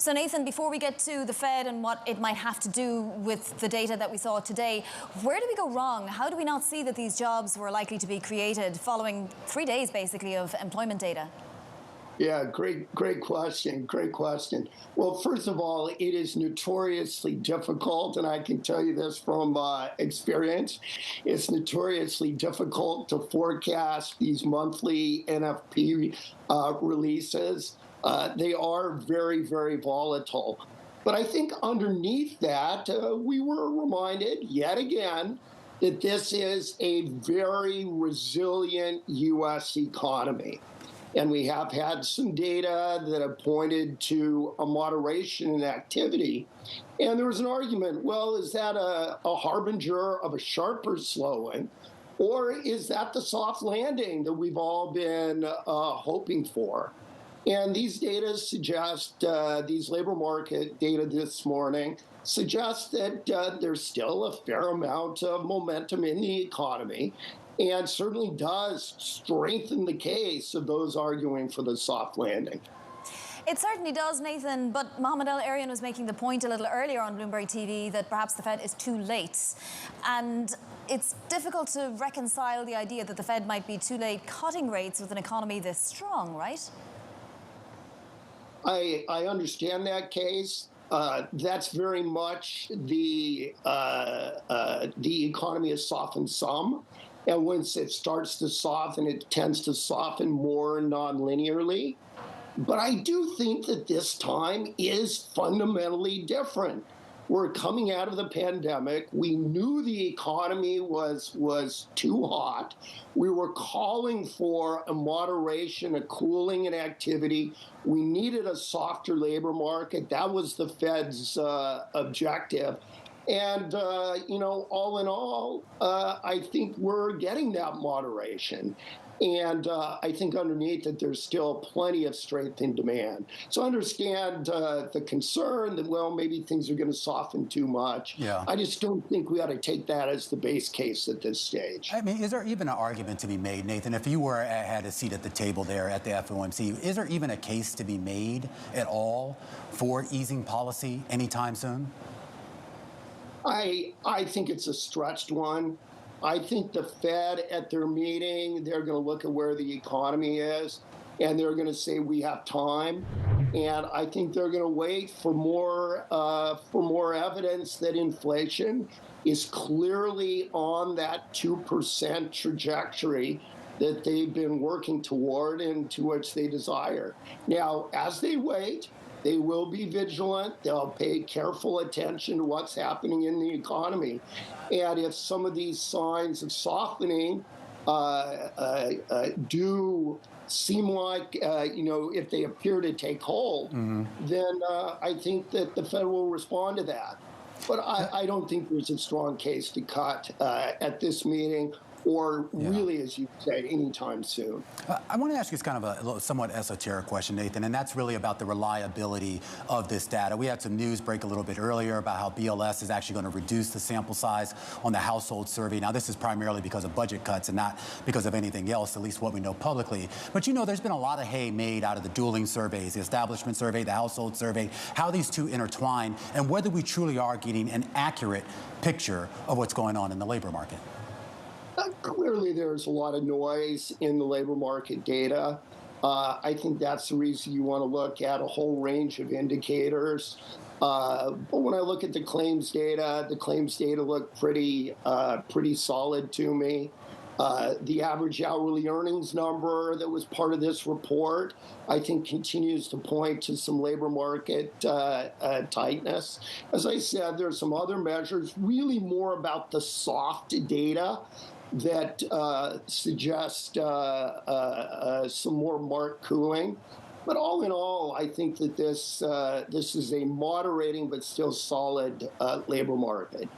So Nathan, before we get to the Fed and what it might have to do with the data that we saw today, where did we go wrong? How do we not see that these jobs were likely to be created following 3 days, basically, of employment data? Yeah, great question. Great question. Well, first of all, it is notoriously difficult, and I can tell you this from experience. It's notoriously difficult to forecast these monthly NFP releases. They are very, very volatile. But I think underneath that, we were reminded yet again that this is a very resilient U.S. economy. And we have had some data that have pointed to a moderation in activity. And there was an argument, well, is that a harbinger of a sharper slowing? Or is that the soft landing that we've all been hoping for? And these data suggest, these labor market data this morning suggest that there's still a fair amount of momentum in the economy, and certainly does strengthen the case of those arguing for the soft landing. It certainly does, Nathan, but Mohamed El-Erian was making the point a little earlier on Bloomberg TV that perhaps the Fed is too late. And it's difficult to reconcile the idea that the Fed might be too late cutting rates with an economy this strong, right? I understand that case. That's very much the economy has softened some. And once it starts to soften, it tends to soften more non-linearly. But I do think that this time is fundamentally different. We're coming out of the pandemic. We knew the economy was too hot. We were calling for a moderation, a cooling in activity. We needed a softer labor market. That was the Fed's objective. And, all in all, I think we're getting that moderation. And I think underneath it, there's still plenty of strength in demand. So I understand the concern that, well, maybe things are going to soften too much. Yeah. I just don't think we ought to take that as the base case at this stage. I mean, is there even an argument to be made, Nathan, if you had a seat at the table there at the FOMC, is there even a case to be made at all for easing policy anytime soon? I think it's a stretched one. I think the Fed at their meeting, they're going to look at where the economy is, and they're going to say we have time. And I think they're going to wait for more evidence that inflation is clearly on that 2% trajectory that they've been working toward and to which they desire. Now, as they wait, they will be vigilant. They'll pay careful attention to what's happening in the economy. And if some of these signs of softening do seem like, if they appear to take hold, then I think that the Fed will respond to that. But I don't think there's a strong case to cut at this meeting, or really, as you say, anytime soon. I want to ask you kind of a somewhat esoteric question, Nathan, and that's really about the reliability of this data. We had some news break a little bit earlier about how BLS is actually going to reduce the sample size on the household survey. Now, this is primarily because of budget cuts and not because of anything else, at least what we know publicly. But, there's been a lot of hay made out of the dueling surveys, the establishment survey, the household survey, how these two intertwine, and whether we truly are getting an accurate picture of what's going on in the labor market. Clearly, there's a lot of noise in the labor market data. I think that's the reason you want to look at a whole range of indicators. But when I look at the claims data look pretty solid to me. The average hourly earnings number that was part of this report, I think, continues to point to some labor market tightness. As I said, there's some other measures, really more about the soft data that suggest some more marked cooling. But all in all, I think that this is a moderating but still solid labor market.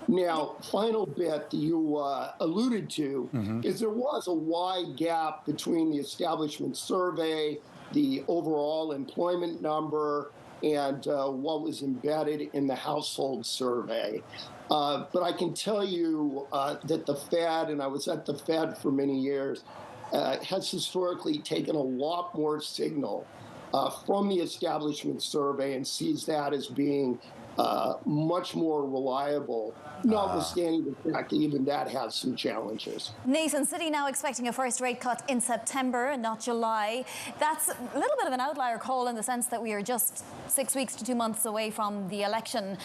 Now, final bit that you alluded to is there was a wide gap between the establishment survey, the overall employment number, and what was embedded in the household survey. But I can tell you that the Fed, and I was at the Fed for many years, has historically taken a lot more signal from the establishment survey and sees that as being much more reliable, notwithstanding the fact that even that has some challenges. Nathan, Citi now expecting a first rate cut in September and not July. That's a little bit of an outlier call in the sense that we are just 6 weeks to 2 months away from the election.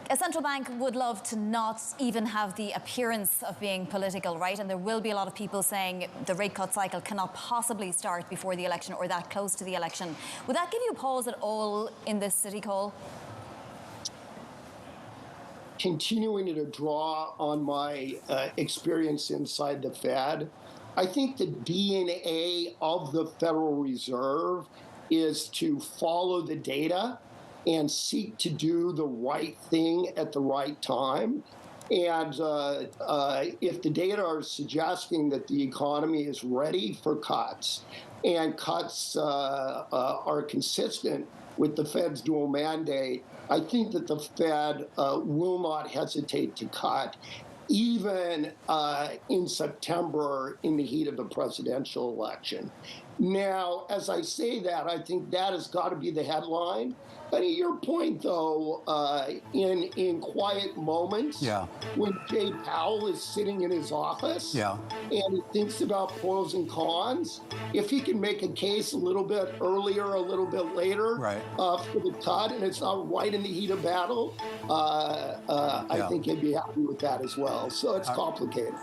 A central bank would love to not even have the appearance of being political, right? And there will be a lot of people saying the rate cut cycle cannot possibly start before the election or that close to the election. Would that give you a pause at all in this Citi call? Continuing to draw on my experience inside the Fed, I think the DNA of the Federal Reserve is to follow the data and seek to do the right thing at the right time. And if the data are suggesting that the economy is ready for cuts, and cuts are consistent with the Fed's dual mandate, I think that the Fed will not hesitate to cut, even in September in the heat of the presidential election. Now, as I say that, I think that has got to be the headline. But your point, though, in quiet moments, when Jay Powell is sitting in his office and he thinks about pros and cons, if he can make a case a little bit earlier, a little bit later for the cut, and it's not right in the heat of battle, I think he'd be happy with that as well. So it's complicated.